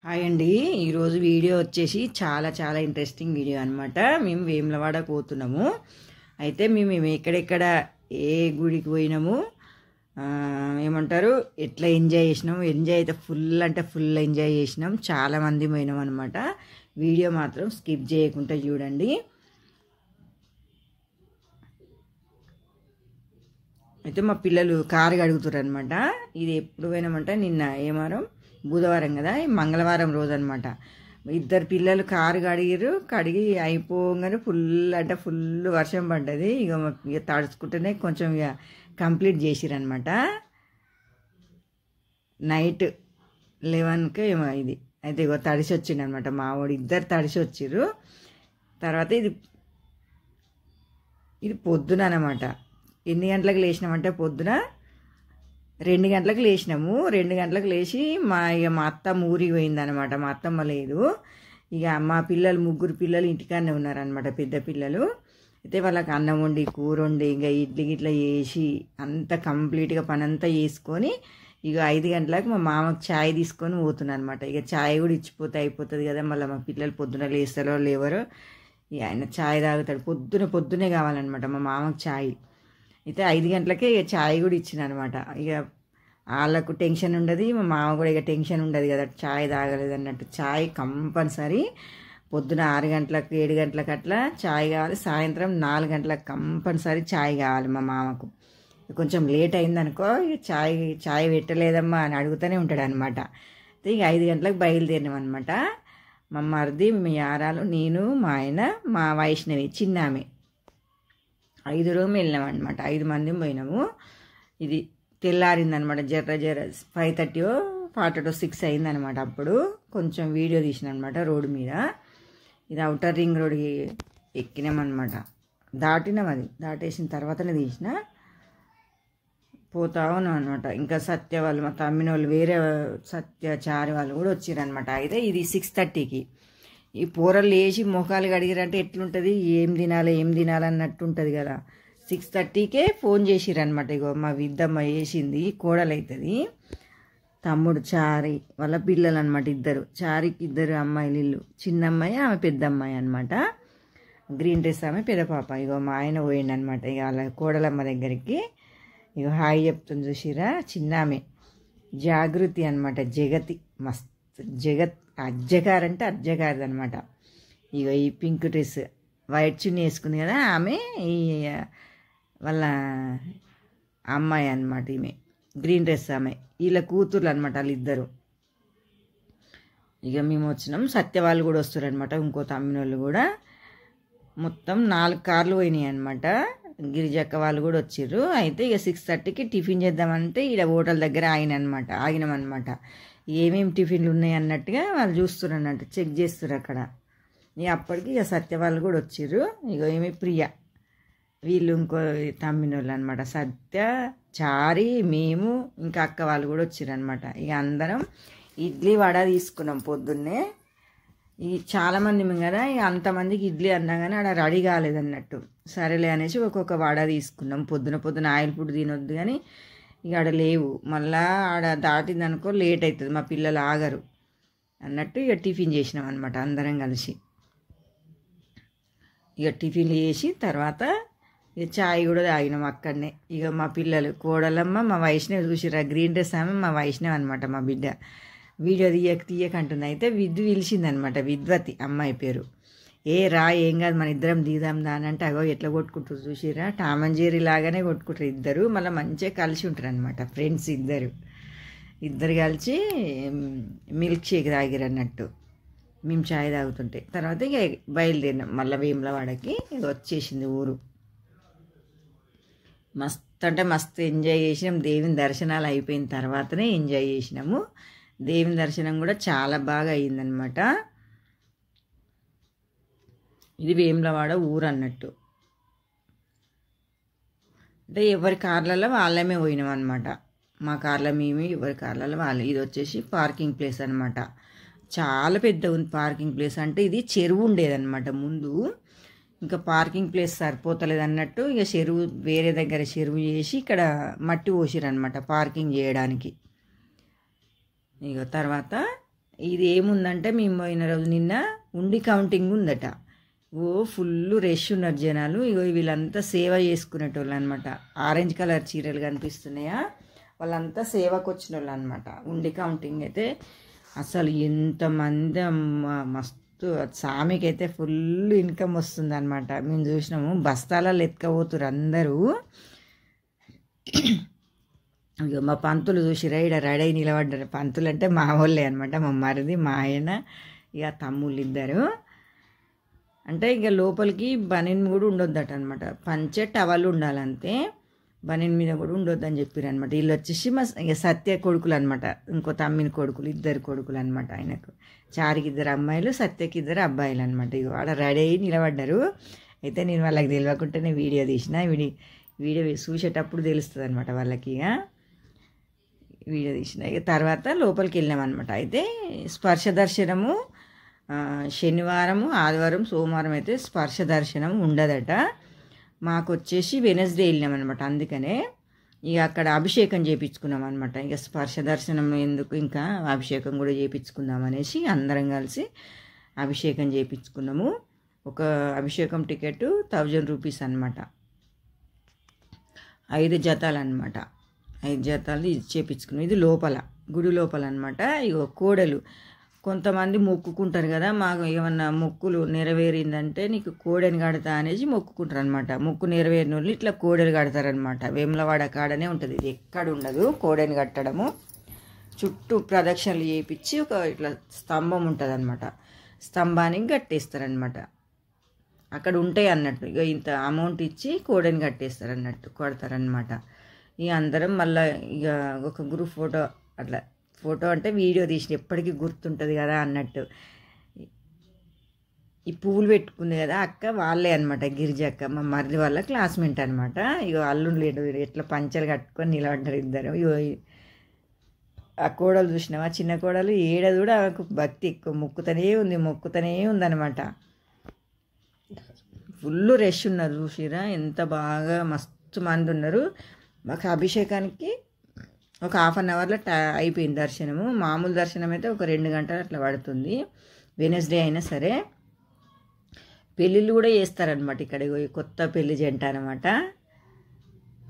Hi అండి. ఈరోజు video వచ్చేసి చాలా ఇంట్రెస్టింగ్ వీడియో అనమాట. మేము వేములవాడ పోతున్నాము. అయితే మేము ఎక్కడెక్కడ ఏ గుడికి పోయినాము, ఏమంటారు, ఎట్లా ఎంజాయ్ చేసినాము. ఎంజాయ్ అయితే ఫుల్ ఎంజాయ్ చేసినాం. చాలామంది పోయినాం అనమాట. వీడియో మాత్రం స్కిప్ చేయకుండా చూడండి. అయితే మా పిల్లలు కారు కడుగుతారు అనమాట. ఇది ఎప్పుడు పోయినామంటే నిన్న ఏమారం బుధవారం కదా, మంగళవారం రోజు అనమాట. ఇద్దరు పిల్లలు కారు కడిగి అయిపోగానే ఫుల్ వర్షం పడ్డది. ఇక తడుచుకుంటేనే కొంచెం ఇక కంప్లీట్ చేసిరనమాట. నైట్ 11కి ఏమో ఇది. అయితే ఇక తడిసి వచ్చిండనమాట మా వాడు. ఇద్దరు తడిసి వచ్చిర్రు. తర్వాత ఇది పొద్దున అనమాట. ఎన్ని గంటలకు లేచినామంటే పొద్దున 2 గంటలకు లేచినాము. 2 గంటలకు లేచి మా అత్తమ్మ ఊరికి పోయిందనమాట. మా అత్తమ్మ లేదు. ఇక మా పిల్లలు 3 పిల్లలు ఇంటికాడనే ఉన్నారనమాట, పెద్ద పిల్లలు. అయితే వాళ్ళకి అన్నం వండి కూర వండి ఇంకా ఇడ్లీ గిట్లా చేసి అంత కంప్లీట్గా పని అంతా చేసుకొని ఇక 5 గంటలకు మా మామకు ఛాయ్ తీసుకొని పోతున్నాను అనమాట. ఇక ఛాయ్ కూడా ఇచ్చిపోతే అయిపోతుంది కదా. మళ్ళీ మా పిల్లలు పొద్దున లేస్తారో లేవరో, ఇక ఆయన ఛాయ్ తాగుతాడు. పొద్దునే కావాలన్నమాట మా మామకు ఛాయ్. అయితే 5 గంటలకే ఇక ఛాయ్ కూడా ఇచ్చిన అనమాట. ఇక వాళ్ళకు టెన్షన్ ఉండదు, మా మామ కూడా ఇక టెన్షన్ ఉండదు కదా, ఛాయ్ తాగలేదు అన్నట్టు. ఛాయ్ కంపల్సరీ పొద్దున 6 గంటలకు 7 గంటలకు అట్లా ఛాయ్ కావాలి. సాయంత్రం 4 గంటలకు కంపల్సరీ ఛాయ్ కావాలి మా మామకు. కొంచెం లేట్ అయిందనుకో, ఇక ఛాయ్ పెట్టలేదమ్మా అని అడుగుతూనే ఉంటాడు అనమాట. ఇక 5 గంటలకు బయలుదేరినాం అనమాట. మా మరిది, మీ యారాలు, నేను, మా ఆయన, మా వైష్ణవి చిన్నామె 5 రూమ్ వెళ్ళినాం అనమాట. 5 మంది పోయినాము. ఇది తెల్లారిందనమాట. జర్ర 5:30 4 6 అయిందనమాట. అప్పుడు కొంచెం వీడియో తీసిన అనమాట రోడ్డు మీద. ఇది అవుటర్ రింగ్ రోడ్కి ఎక్కినామన్నమాట. దాటినాం. అది దాటేసిన తర్వాతనే తీసిన. పోతా ఉన్నాం అనమాట. ఇంకా సత్య వాళ్ళు, మా తమ్మిన వాళ్ళు, వేరే సత్యచారి వాళ్ళు కూడా వచ్చిరనమాట. అయితే ఇది 6:30కి. ఈ పూరలు లేచి మొఖాలు కడిగిరంటే ఎట్లుంటుంది, ఏం తినాలన్నట్టు ఉంటుంది కదా. 6:30కే ఫోన్ చేసిరనమాట. ఇగో మా విద్దమ్మ వేసింది, కోడలవుతుంది. తమ్ముడు చారి వాళ్ళ పిల్లలు అనమాట. చారికి 2 అమ్మాయిలు, ఇల్లు చిన్న అమ్మాయి, ఆమె పెద్ద అమ్మాయి అనమాట. గ్రీన్ డ్రెస్ ఆమె పెద్ద పాప. ఇగో మా ఆయన పోయిండు అనమాట. ఇక వాళ్ళ కోడలమ్మ దగ్గరికి. ఇక హాయ్ చెప్తుంది చూసిరా, చిన్న ఆమె జాగృతి అనమాట. జగతి మస్త్ అజ్జగారంటే అజ్జగారిది అనమాట. ఇక ఈ పింక్ డ్రెస్ వైట్ చున్నీ వేసుకుంది కదా, ఆమె ఈ వాళ్ళ అమ్మాయి అనమాట. ఈమె గ్రీన్ డ్రెస్ ఆమె. వీళ్ళ కూతుర్లు అనమాట వాళ్ళిద్దరు. ఇక మేము వచ్చినాం. సత్య వాళ్ళు కూడా వస్తారు అనమాట, ఇంకో తమ్మిన వాళ్ళు కూడా. మొత్తం 4 కార్లు పోయినాయి అనమాట. గిరిజక్క వాళ్ళు కూడా వచ్చిర్రు. అయితే ఇక 6:30కి టిఫిన్ చేద్దామంటే ఈడ హోటల్ దగ్గర ఆగినామన్నమాట. ఏమేమి టిఫిన్లు ఉన్నాయి అన్నట్టుగా వాళ్ళు చూస్తున్నారు అన్నట్టు, చెక్ చేస్తున్నారు అక్కడ. ఇక అప్పటికి ఇక సత్య వాళ్ళు కూడా వచ్చిర్రు. ఇక ఏమి ప్రియ, వీళ్ళు ఇంకో తమ్మినోళ్ళు అనమాట. సత్య, చారి, మేము, ఇంకా అక్క వాళ్ళు కూడా వచ్చిర్రు అనమాట. ఇక అందరం ఇడ్లీ వడ తీసుకున్నాం పొద్దున్నే. ఈ చాలామంది కదా, ఇక అంతమందికి ఇడ్లీ అన్నా కానీ ఆడ రెడీ కాలేదన్నట్టు. సరేలే అనేసి ఒక్కొక్క వడ తీసుకున్నాం. పొద్దున ఆయిల్ ఫుడ్ తినొద్దు కానీ ఇక ఆడ లేవు. మళ్ళా ఆడ దాటిందనుకో లేట్ అవుతుంది, మా పిల్లలు ఆగరు అన్నట్టు ఇక టిఫిన్ చేసినాం అనమాట అందరం కలిసి. ఇక టిఫిన్లు చేసి తర్వాత ఇక ఛాయ్ కూడా తాగినాం అక్కడనే. ఇక మా పిల్లలు, కోడలమ్మ, మా వైష్ణవి చూసిరా, గ్రీన్ డ్రెస్ ఆమె మా వైష్ణవి అనమాట, మా బిడ్డ. వీడియో తీయకంటుంది. అయితే పిలిచిందనమాట, విద్వతి అమ్మాయి పేరు. ఏం కాదు మన ఇద్దరం దిగుదాం దాని అంటే, అగో ఎట్లా కొట్టుకుంటారు చూసిరా, టామ్ అండ్ జెర్రీ లాగానే కొట్టుకుంటారు ఇద్దరు. మళ్ళీ మంచిగా కలిసి ఉంటారు అనమాట ఫ్రెండ్స్ ఇద్దరు కలిసి మిల్క్ షేక్ తాగిరు అన్నట్టు. మేము ఛాయ్ తాగుతుంటే తర్వాత ఇక బయలుదేరినాం మళ్ళీ వేములవాడకి. ఇక వచ్చేసింది ఊరు. మస్తు ఎంజాయ్ చేసినాం. దేవుని దర్శనాలు అయిపోయిన తర్వాతనే ఎంజాయ్ చేసినాము. దేవుని దర్శనం కూడా చాలా బాగా అయ్యిందనమాట. ఇది వేములవాడ ఊరు అన్నట్టు. అంటే ఎవరి కార్లలో వాళ్ళమే పోయినాం అనమాట. మా కార్లో మేమే, ఎవరి కార్లలో వాళ్ళే. ఇది వచ్చేసి పార్కింగ్ ప్లేస్ అనమాట. చాలా పెద్ద ఉంది పార్కింగ్ ప్లేస్. అంటే ఇది చెరువు ఉండేదన్నమాట ముందు. ఇంకా పార్కింగ్ ప్లేస్ సరిపోతలేదు అన్నట్టు ఇక వేరే దగ్గర చెరువు చేసి ఇక్కడ మట్టి పోసిరనమాట పార్కింగ్ చేయడానికి. ఇక తర్వాత ఇది ఏముందంటే మేము పోయిన రోజు నిన్న ఉండి కౌంటింగ్ ఉందట. ఫుల్ రష్ ఉన్నారు జనాలు. వీళ్ళంతా సేవ చేసుకునేటోళ్ళు అనమాట. ఆరెంజ్ కలర్ చీరలు కనిపిస్తున్నాయా, వాళ్ళంతా సేవకు వచ్చిన వాళ్ళు అనమాట. ఉండి కౌంటింగ్ అయితే అసలు ఎంతమంది మస్తు సామికి అయితే ఫుల్ ఇన్కమ్ వస్తుంది అనమాట. మేము చూసినాము, బస్తాలలో ఎత్తుకపోతున్నారు అందరూ. ఇక మా పంతులు చూసి రెడీ నిలబడ్డారు. పంతులు అంటే మా వాళ్ళే అనమాట, మా మరిది, మా ఆయన, ఇక తమ్ముళ్ళు ఇద్దరు. అంటే ఇక లోపలికి బనీన్ కూడా ఉండొద్దట అనమాట. పంచె టవల్ ఉండాలంతే, బనీన్ మీద కూడా ఉండొద్దని చెప్పారు అనమాట. వీళ్ళు వచ్చేసి మా ఇక సత్య కొడుకులు అనమాట, ఇంకో తమ్మిని కొడుకులు, ఇద్దరు కొడుకులు అనమాట. ఆయనకు చారికి 2 అమ్మాయిలు, సత్యకి 2 అబ్బాయిలు అనమాట. ఇక వాడ రెడీ అయ్యి నిలబడ్డారు. అయితే నేను వాళ్ళకి తెలియకుండానే వీడియో తీసిన. వీడియో చూసేటప్పుడు తెలుస్తుంది అనమాట వాళ్ళకి. ఇక వీడియో తీసిన. ఇక తర్వాత లోపలికి వెళ్ళామన్నమాట. అయితే స్పర్శ దర్శనము శనివారము, ఆదివారం, సోమవారం అయితే స్పర్శ దర్శనం ఉండదట. మాకు వచ్చేసి వెనస్డే వెళ్ళామన్నమాట. అందుకనే ఇక అక్కడ అభిషేకం చేయించుకున్నాం అనమాట. ఇక స్పర్శ దర్శనం ఎందుకు, ఇంకా అభిషేకం కూడా చేయించుకుందాం అనేసి అందరం కలిసి అభిషేకం చేయించుకున్నాము. ఒక అభిషేకం టికెట్ 1000 రూపీస్ అనమాట. 5 జతలు అనమాట. 5 జతలు ఇది చేయించుకున్నాం. ఇది లోపల, గుడి లోపల అనమాట. ఇక కోడలు కొంతమంది మొక్కుకుంటారు కదా, మాకు ఏమన్నా మొక్కులు నెరవేరిందంటే నీకు కోడెని కడతా అనేసి మొక్కుకుంటారు అనమాట. మొక్కు నెరవేరిన వాళ్ళు ఇట్లా కోడెలు కడతారనమాట. వేములవాడ కాడనే ఉంటుంది, ఇది ఎక్కడ ఉండదు కోడెని కట్టడము. చుట్టూ ప్రదక్షిణలు చేయించి ఒక ఇట్లా స్తంభం ఉంటుంది అనమాట, స్తంభానికి కట్టేస్తారనమాట. అక్కడ ఉంటాయి అన్నట్టు. ఇక ఇంత అమౌంట్ ఇచ్చి కోడెని కట్టేస్తారు అన్నట్టు, కొడతారనమాట. ఇక అందరం మళ్ళీ ఇక ఒక గ్రూప్ ఫోటో, అట్లా ఫోటో అంటే వీడియో తీసిన ఎప్పటికీ గుర్తుంటుంది కదా అన్నట్టు. ఈ పువ్వులు పెట్టుకుంది కదా అక్క, వాళ్ళే అనమాట, గిరిజక్క, మా మరిది వాళ్ళ క్లాస్మేట్ అనమాట. ఇక అల్లుడు లేడు, ఎట్లా పంచలు కట్టుకొని నిలబడ్డారు ఇద్దరు. ఇగో ఆ కోడలు చూసినావా, చిన్న కోడలు, ఏడ కూడా భక్తి ఎక్కువ, మొక్కుతూనే ఉందన్నమాట. ఫుల్ రష్ ఉన్నారు చూసిరా, ఎంత బాగా మస్తు మంది ఉన్నారు. మాకు అభిషేకానికి ఒక 1/2 అవర్లో అయిపోయింది దర్శనము. మామూలు దర్శనం అయితే ఒక 2 గంటలు అట్లా పడుతుంది, వెనస్డే అయినా సరే. పెళ్ళిళ్ళు కూడా చేస్తారనమాట ఇక్కడ. కొత్త పెళ్లి జంట అనమాట,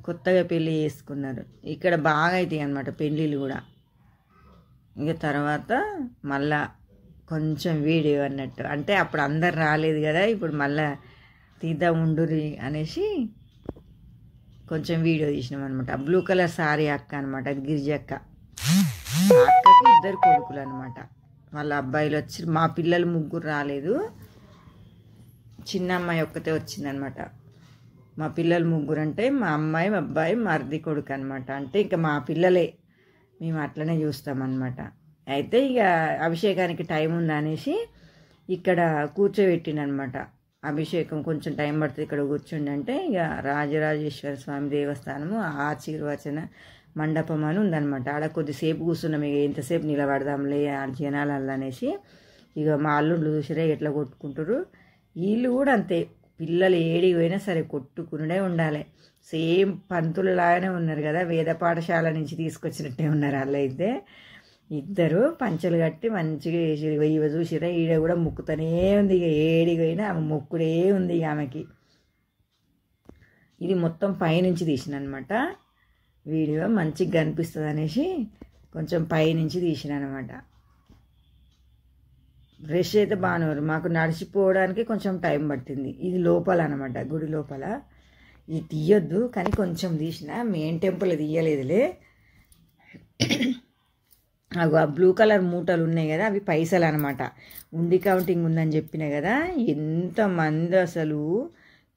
కొత్తగా పెళ్ళి చేసుకున్నారు. ఇక్కడ బాగా అవుతాయి అనమాట పెళ్ళిళ్ళు కూడా. ఇక తర్వాత మళ్ళా కొంచెం వీడియో అన్నట్టు, అంటే అప్పుడు అందరు రాలేదు కదా, ఇప్పుడు మళ్ళా తీద్దాం ఉండురి అనేసి కొంచెం వీడియో తీసినాం అనమాట. బ్లూ కలర్ సారీ అక్క అనమాట, గిరిజక్క. అక్కకి 2 కొడుకులు అనమాట. వాళ్ళ అబ్బాయిలు వచ్చి, మా పిల్లలు 3 రాలేదు, చిన్న అమ్మాయి ఒక్కతే వచ్చిందనమాట. మా పిల్లలు 3 అంటే మా అమ్మాయి, మా అబ్బాయి, మరిది కొడుకు అనమాట. అంటే ఇంకా మా పిల్లలే, మేము అట్లనే చూస్తామన్నమాట. అయితే ఇక అభిషేకానికి టైం ఉందనేసి ఇక్కడ కూర్చోబెట్టినమాట. అభిషేకం కొంచెం టైం పడుతుంది, ఇక్కడ కూర్చుండి అంటే ఇక రాజరాజేశ్వర స్వామి దేవస్థానము ఆశీర్వచన మండపం అని ఉందన్నమాట. ఆడ కొద్దిసేపు కూర్చున్నాం. ఇక ఎంతసేపు నిలబడదాంలే ఆ జనాలు అనేసి. ఇక మా అల్లుళ్ళు చూసిరే ఎట్లా కొట్టుకుంటారు. వీళ్ళు కూడా అంతే, పిల్లలు ఏడికి పోయినా సరే కొట్టుకునే ఉండాలి. సేమ్ పంతులలాగానే ఉన్నారు కదా, వేద పాఠశాల నుంచి తీసుకొచ్చినట్టే ఉన్నారు వాళ్ళు. అయితే 2 పంచలు కట్టి మంచిగా వేసి ఇవ చూసిరా, ఈడ కూడా మొక్కుతూనే ఉంది. ఇక ఏడికి పోయినా ఆమె మొక్కుడే ఉంది ఇక ఆమెకి. ఇది మొత్తం పైనుంచి తీసిన అనమాట వీడియో, మంచిగా కనిపిస్తుంది అనేసి కొంచెం పైనుంచి తీసిన అనమాట. రష్ అయితే బాగానే, మాకు నడిచిపోవడానికి కొంచెం టైం పట్టింది. ఇది లోపల అనమాట, గుడి లోపల. ఇది తీయొద్దు కానీ కొంచెం తీసిన, మెయిన్ టెంపుల్ తీయలేదులే. అవి ఆ బ్లూ కలర్ మూటలు ఉన్నాయి కదా, అవి పైసలు అనమాట. ఉండి కౌంటింగ్ ఉందని చెప్పిన కదా, ఎంతమంది అసలు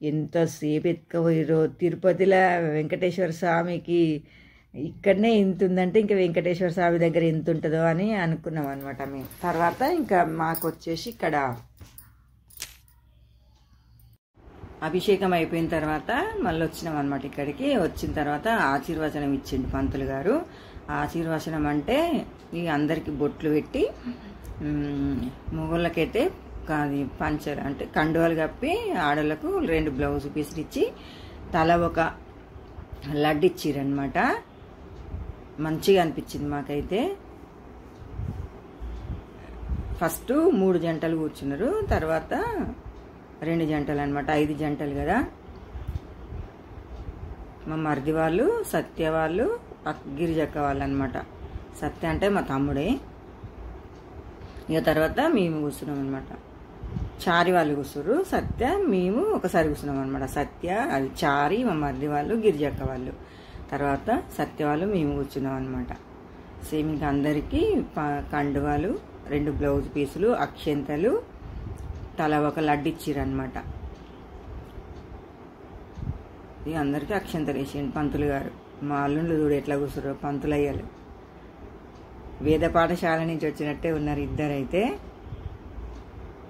ఎంతసేపు ఎత్తుకపోయారో. తిరుపతిలో వెంకటేశ్వర స్వామికి ఇక్కడనే ఎంత ఉందంటే ఇంకా వెంకటేశ్వర స్వామి దగ్గర ఎంత ఉంటుందో అని అనుకున్నాం అనమాట మేము. తర్వాత ఇంకా మాకు వచ్చేసి ఇక్కడ అభిషేకం అయిపోయిన తర్వాత మళ్ళీ వచ్చినాం అనమాట. ఇక్కడికి వచ్చిన తర్వాత ఆశీర్వచనం ఇచ్చిండు పంతులు గారు. ఆశీర్వచనం అంటే ఇక అందరికి బొట్లు పెట్టి, మొగోళ్ళకైతే అది పంచలు అంటే కండువాలు కప్పి, ఆడలకు 2 బ్లౌజ్ పీసులు ఇచ్చి తల ఒక లడ్డు ఇచ్చిరనమాట. మంచిగా అనిపించింది మాకైతే. ఫస్ట్ 3 జంటలు కూర్చున్నారు, తర్వాత 2 జంటలు అనమాట, 5 జంటలు కదా. మా మరిది వాళ్ళు, సత్య వాళ్ళు, గిరిజక్క వాళ్ళు అనమాట. సత్య అంటే మా తమ్ముడే. ఇక తర్వాత మేము కూర్చున్నాం అనమాట. చారి వాళ్ళు కూర్చున్నారు, సత్య మేము ఒకసారి కూర్చున్నాం అనమాట. సత్య అది చారి, మా మరిది వాళ్ళు, గిరిజక్క వాళ్ళు, తర్వాత సత్య వాళ్ళు, మేము కూర్చున్నాం అనమాట. సేమ్ ఇంకా అందరికీ కండువాలు, 2 బ్లౌజ్ పీసులు, అక్షంతలు, తల ఒక లడ్డు ఇచ్చిర్రు అనమాట. ఇక అందరికీ అక్షంతలు వేసిండు పంతులు గారు. మా అల్లుళ్ళు చూడు ఎట్లా కూర్చున్నారు, పంతులు అయ్యారు. వేద పాఠశాల నుంచి వచ్చినట్టే ఉన్నారు ఇద్దరైతే.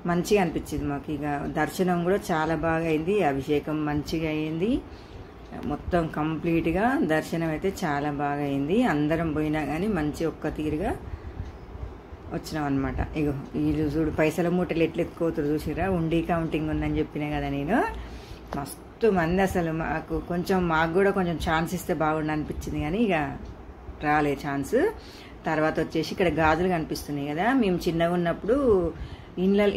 మంచిగా అనిపించింది మాకు. ఇక దర్శనం కూడా చాలా బాగా అయింది, అభిషేకం మంచిగా అయింది, మొత్తం కంప్లీట్గా దర్శనం అయితే చాలా బాగా అయింది. అందరం పోయినా కానీ మంచి ఒక్క తీరుగా వచ్చినాం అనమాట. ఇగో వీళ్ళు చూడు పైసల మూటలు ఎట్లా ఎత్తుకోతురు చూసిరా, ఉండి కౌంటింగ్ ఉందని చెప్పినా కదా నేను. మస్తు మంది అసలు. మాకు కూడా కొంచెం ఛాన్స్ ఇస్తే బాగుండు అనిపించింది, కానీ ఇక రాలే ఛాన్స్. తర్వాత వచ్చేసి ఇక్కడ గాజులు కనిపిస్తున్నాయి కదా, మేము చిన్నగా ఉన్నప్పుడు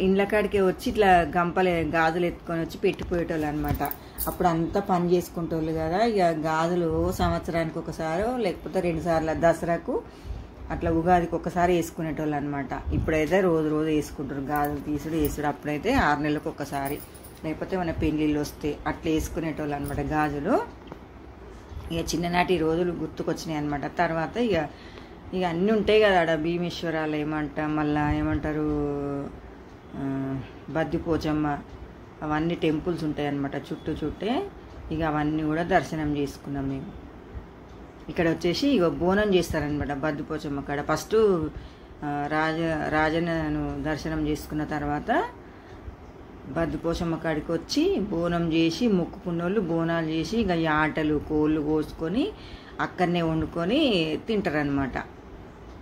ఇండ్ల కాడికే వచ్చి ఇట్లా గాజులు ఎత్తుకొని వచ్చి పెట్టిపోయేటోళ్ళు అనమాట. అప్పుడు అంతా పని చేసుకుంటోళ్ళు కదా. ఇక గాజులు సంవత్సరానికి ఒకసారి లేకపోతే 2 సార్లు, దసరాకు అట్లా ఉగాదికి ఒకసారి వేసుకునేటోళ్ళు అనమాట. ఇప్పుడైతే రోజు వేసుకుంటారు గాజులు, తీసుడు వేసుడు. అప్పుడైతే 6 నెలలకు ఒకసారి, లేకపోతే మన పెళ్ళిళ్ళు వస్తే అట్లా వేసుకునేటోళ్ళు అనమాట గాజులు. ఇక చిన్ననాటి రోజులు గుర్తుకొచ్చినాయి అనమాట. తర్వాత ఇక అన్నీ ఉంటాయి కదా ఆడ భీమేశ్వరాలు మళ్ళీ ఏమంటారు బద్దిపోచమ్మ, అవన్నీ టెంపుల్స్ ఉంటాయి అన్నమాట చుట్టే. ఇక అవన్నీ కూడా దర్శనం చేసుకున్నాం మేము. ఇక్కడ వచ్చేసి ఇక బోనం చేస్తారనమాట బద్దిపోచమ్మ కాడ. ఫస్ట్ రాజన్నను దర్శనం చేసుకున్న తర్వాత బద్దిపోచమ్మ కాడికి వచ్చి బోనం చేసి, మొక్కుకున్నోళ్ళు బోనాలు చేసి ఇక ఆటలు కోళ్ళు కోసుకొని అక్కడనే వండుకొని తింటారనమాట.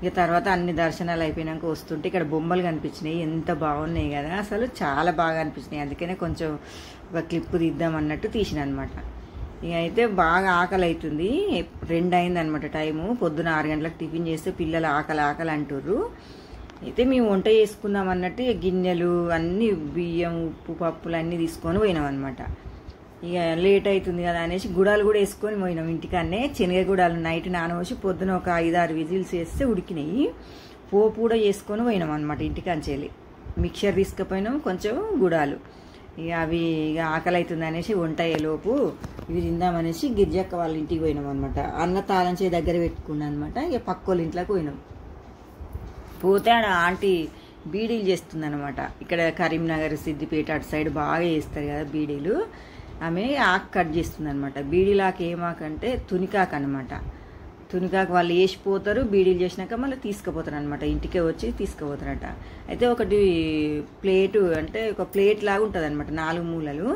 ఇక తర్వాత అన్ని దర్శనాలు అయిపోయినాక వస్తుంటే ఇక్కడ బొమ్మలు కనిపించినాయి, ఎంత బాగున్నాయి కదా, అసలు చాలా బాగా అనిపించినాయి. అందుకనే కొంచెం ఒక క్లిప్ తీద్దాం అన్నట్టు తీసిన అనమాట. ఇక అయితే బాగా ఆకలి అవుతుంది, 2 అయిందనమాట టైము. పొద్దున 6 గంటలకు టిఫిన్ చేస్తే పిల్లలు ఆకలి అంటుర్రు. అయితే మేము వంట చేసుకుందాం అన్నట్టు గిన్నెలు అన్నీ బియ్యం, ఉప్పు, పప్పులు అన్నీ తీసుకొని పోయినాం అనమాట. ఇక లేట్ అవుతుంది కదా అనేసి గుడాలు కూడా వేసుకొని పోయినాం ఇంటికాన్నే. శనగ గుడాలు నైట్ నానవసి పొద్దున ఒక 5-6 విజిల్స్ వేస్తే ఉడికినాయి. పోపు కూడా చేసుకొని పోయినాం అనమాట ఇంటికాంచెల్లి. మిక్చర్ తీసుకుపోయినాం, కొంచెం గుడాలు. ఇక అవి ఇక ఆకలి అవుతుంది అనేసి వంట అయ్యేలోపు ఇవి తిందామనేసి గిరిజక్క వాళ్ళ ఇంటికి పోయినాం అనమాట. అన్న తాళం చేయి దగ్గర పెట్టుకున్నాం అనమాట. ఇక పక్క వాళ్ళ ఇంట్లోకి పోయినాం. పోతే ఆడ ఆంటీ బీడీలు చేస్తుంది అనమాట. ఇక్కడ కరీంనగర్, సిద్దిపేట అటు సైడ్ బాగా చేస్తారు కదా బీడీలు. ఆమె ఆకు కట్ చేస్తుంది అనమాట. బీడీలాకు ఏమాకంటే తునికాకు అనమాట. తునికాకు వాళ్ళు వేసిపోతారు, బీడీలు చేసినాక మళ్ళీ తీసుకుపోతారు అనమాట. ఇంటికే వచ్చి తీసుకుపోతారట. అయితే ఒకటి ప్లేటు అంటే ఒక ప్లేట్ లాగా ఉంటుంది అనమాట, 4 మూలలు.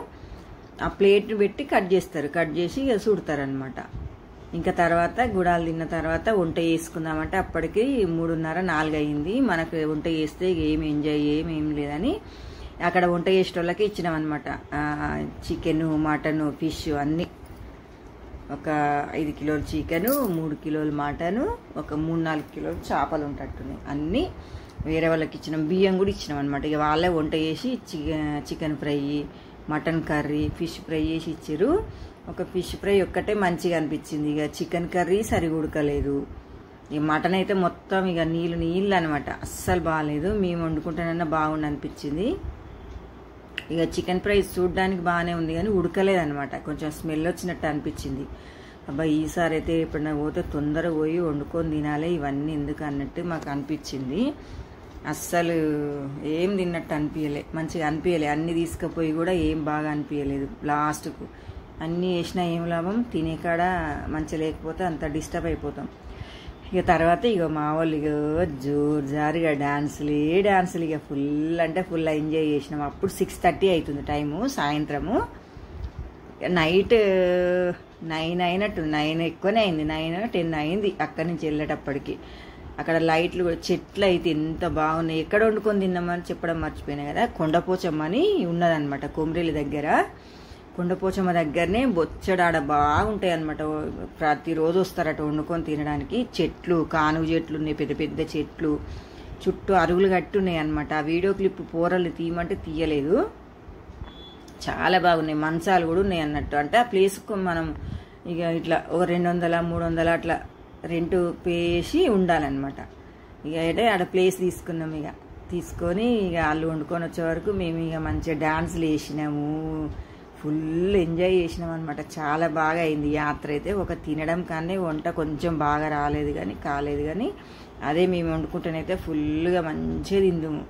ఆ ప్లేట్ని పెట్టి కట్ చేస్తారు, కట్ చేసి సుడతారనమాట. ఇంకా తర్వాత గుడాలు తిన్న తర్వాత వంట చేసుకుందామంటే అప్పటికి 3:30-4 అయింది. మనకు వంట చేస్తే ఏం ఎంజాయ్ ఏం లేదని అక్కడ వంట చేసేటోళ్ళకి ఇచ్చినాం అనమాట. చికెను, మటను, ఫిష్ అన్నీ. ఒక 5 కిలోలు చికెను, 3 కిలోలు మటను, ఒక 3-4 కిలోలు చేపలు ఉంటట్టున్నాయి. అన్నీ వేరే వాళ్ళకి ఇచ్చినాం. బియ్యం కూడా ఇచ్చినాం అనమాట. ఇక వాళ్ళే వంట చేసి chicken fry, mutton curry, fish fry చేసి ఇచ్చారు. ఒక ఫిష్ ఫ్రై ఒక్కటే మంచిగా అనిపించింది. ఇక చికెన్ కర్రీ సరిగా ఉడకలేదు. ఇక మటన్ అయితే మొత్తం ఇక నీళ్ళు అనమాట, అస్సలు బాగాలేదు. మేము వండుకుంటానన్నా బాగుండి అనిపించింది. ఇక చికెన్ ఫ్రై చూడడానికి బాగానే ఉంది కానీ ఉడకలేదనమాట, కొంచెం స్మెల్ వచ్చినట్టు అనిపించింది. అబ్బా ఈసారి అయితే ఎప్పుడైనా పోతే తొందరగా పోయి వండుకొని తినాలి ఇవన్నీ ఎందుకు అన్నట్టు మాకు అనిపించింది. అస్సలు ఏం తిన్నట్టు అనిపించలే, మంచిగా అనిపించలే. అన్నీ తీసుకుపోయి కూడా ఏం బాగా అనిపించలేదు. లాస్ట్కు అన్నీ వేసినా ఏం లాభం, తినే కాడ మంచిగా లేకపోతే అంత డిస్టర్బ్ అయిపోతాం. ఇక తర్వాత ఇక మా వాళ్ళు ఇక జోరుజారుగా డాన్సులు ఇక ఫుల్ అంటే ఫుల్ ఎంజాయ్ చేసినాం. అప్పుడు 6:30 అవుతుంది టైము, సాయంత్రము. నైట్ 9 అయినట్టు, 9 ఎక్కువనే అయింది, 9-10 అయింది అక్కడి నుంచి వెళ్ళేటప్పటికి. అక్కడ లైట్లు కూడా, చెట్లు అయితే ఎంత బాగున్నాయి. ఎక్కడ వండుకొని తిన్నామని చెప్పడం మర్చిపోయినా కదా, కొండపోచమ్మ అని ఉన్నదనమాట కొమ్రేలి దగ్గర. కొండపోచమ్మ దగ్గరనే బొచ్చడాడ బాగుంటాయి అనమాట. ప్రతిరోజు వస్తారట వండుకొని తినడానికి. చెట్లు, కానుగ చెట్లు ఉన్నాయి, పెద్ద పెద్ద చెట్లు. చుట్టూ అరుగులు కట్టి ఉన్నాయి అనమాట. ఆ వీడియో క్లిప్ పోరలు తీయమంటే తీయలేదు. చాలా బాగున్నాయి. మంచాలు కూడా ఉన్నాయి అన్నట్టు. అంటే ఆ ప్లేస్కు మనం ఇక ఇట్లా ఒక 200 300 అట్లా రెంట్ పేసి ఉండాలన్నమాట. ఇక అయితే ఆడ ప్లేస్ తీసుకున్నాం. ఇక తీసుకొని ఇక వాళ్ళు వండుకొని వచ్చే వరకు మేము ఇక మంచిగా డాన్సులు వేసినాము, ఫుల్ ఎంజాయ్ చేసినాం అనమాట. చాలా బాగా అయింది యాత్ర అయితే. ఒక తినడం కానీ వంట కొంచెం బాగా కాలేదు కానీ అదే మేము వండుకుంటేనైతే ఫుల్గా మంచిగా తిందుము.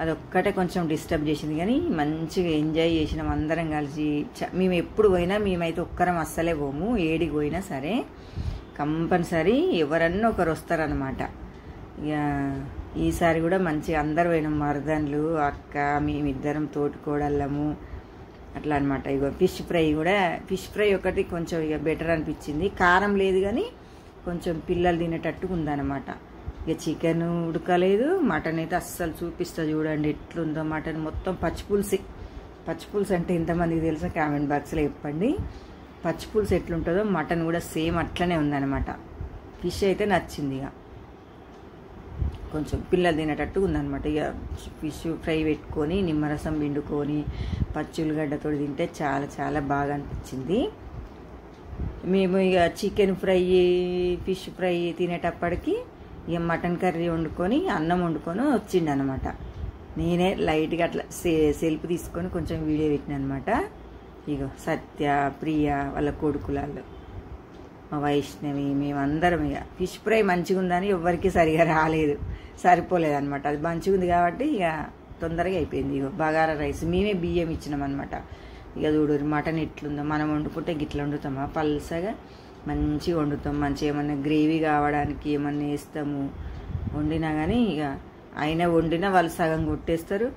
అదొక్కటే కొంచెం డిస్టర్బ్ చేసింది కానీ మంచిగా ఎంజాయ్ చేసినాం అందరం కలిసి. మేము ఎప్పుడు పోయినా మేమైతే ఒక్కరం అస్సలే పోము. ఏడికి పోయినా సరే కంపల్సరీ ఎవరన్నా ఒకరు వస్తారనమాట. ఇక ఈసారి కూడా మంచిగా అందరు పోయినాం. మరదన్లు, అక్క, మేమిద్దరం తోటికోడళ్ళము అట్లా అనమాట. ఇక ఫిష్ ఫ్రై ఒకటి కొంచెం ఇక బెటర్ అనిపించింది. కారం లేదు కానీ కొంచెం పిల్లలు తినేటట్టుగా ఉందన్నమాట. ఇక చికెన్ ఉడకలేదు. మటన్ అయితే అస్సలు చూపిస్తా చూడండి ఎట్లుందో. మటన్ మొత్తం పచ్చిపులుసు అంటే ఎంతమందికి తెలుసా కామెంట్ బాక్స్లో చెప్పండి. పచ్చిపులుసు ఎట్లుంటుందో మటన్ కూడా సేమ్ అట్లనే ఉందన్నమాట. ఫిష్ అయితే నచ్చింది. ఇక కొంచెం పిల్లలు తినేటట్టుగా ఉందన్నమాట. ఇక ఫిష్ ఫ్రై పెట్టుకొని నిమ్మరసం పిండుకొని పచ్చులుగడ్డతో తింటే చాలా చాలా బాగా అనిపించింది. మేము ఇక చికెన్ ఫ్రై ఫిష్ ఫ్రై తినేటప్పటికి ఇక మటన్ కర్రీ వండుకొని అన్నం వండుకొని వచ్చిండు అనమాట. నేనే లైట్గా అట్లా సెల్ఫ్ తీసుకొని కొంచెం వీడియో పెట్టిన అనమాట. ఇగో సత్య, ప్రియ వాళ్ళ కొడుకులాళ్ళు, మా వైష్ణవి, మేమందరం ఇక ఫిష్ ఫ్రై మంచిగా ఉందని ఎవ్వరికి సరిగా సరిపోలేదు అనమాట. అది మంచిగా ఉంది కాబట్టి ఇక తొందరగా అయిపోయింది. ఇక బగారా రైస్ మేమే బియ్యం ఇచ్చినాం అనమాట. ఇక చూడు మటన్ ఎట్లుందో. మనం వండుకుంటే గిట్లా వండుతామా, పల్సగా మంచిగా వండుతాం. మంచిగా ఏమన్నా గ్రేవీ కావడానికి ఏమన్నా వేస్తాము. వండినా కానీ ఇక అయినా వండినా వాళ్ళు సగం కొట్టేస్తారు,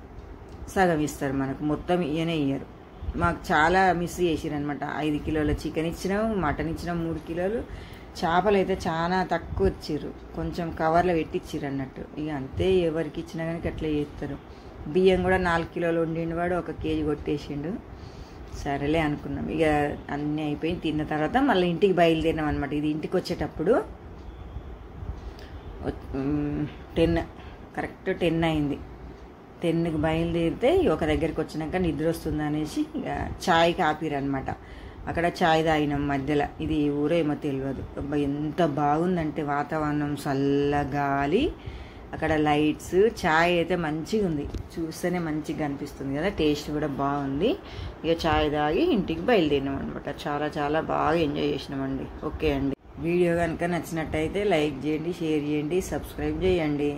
సగం ఇస్తారు మనకు. మొత్తం ఇయ్యరు. మాకు చాలా మిస్ చేసిరనమాట. 5 కిలోల చికెన్ ఇచ్చినాము, మటన్ ఇచ్చినాం 3 కిలోలు. చేపలు అయితే చాలా తక్కువ ఇచ్చిర్రు, కొంచెం కవర్లో పెట్టిచ్చిర్రు అన్నట్టు. ఇక అంతే, ఎవరికి ఇచ్చినా కానీ అట్లా చేస్తారు. బియ్యం కూడా 4 కిలోలు వండిండు వాడు, 1 కేజీ కొట్టేసిండు. సరేలే అనుకున్నాం. ఇక అన్నీ అయిపోయి తిన్న తర్వాత మళ్ళీ ఇంటికి బయలుదేరినాం అనమాట. ఇది ఇంటికి వచ్చేటప్పుడు 10 అయింది. 10కి బయలుదేరితే ఒక దగ్గరికి వచ్చినాక నిద్ర వస్తుంది అనేసి ఇక ఛాయ్కి ఆపిరనమాట. అక్కడ ఛాయ్ తాగినాం మధ్యలో. ఇది ఊరో ఏమో తెలియదు. ఎంత బాగుందంటే వాతావరణం, చల్లగాలి, అక్కడ లైట్స్, ఛాయ్ అయితే మంచిగా ఉంది. చూస్తేనే మంచిగా అనిపిస్తుంది కదా, టేస్ట్ కూడా బాగుంది. ఇక ఛాయ్ తాగి ఇంటికి బయలుదేరినాం అనమాట. చాలా చాలా బాగా ఎంజాయ్ చేసినామండి. ఓకే అండి, వీడియో కనుక నచ్చినట్టయితే లైక్ చేయండి, షేర్ చేయండి, సబ్స్క్రైబ్ చేయండి.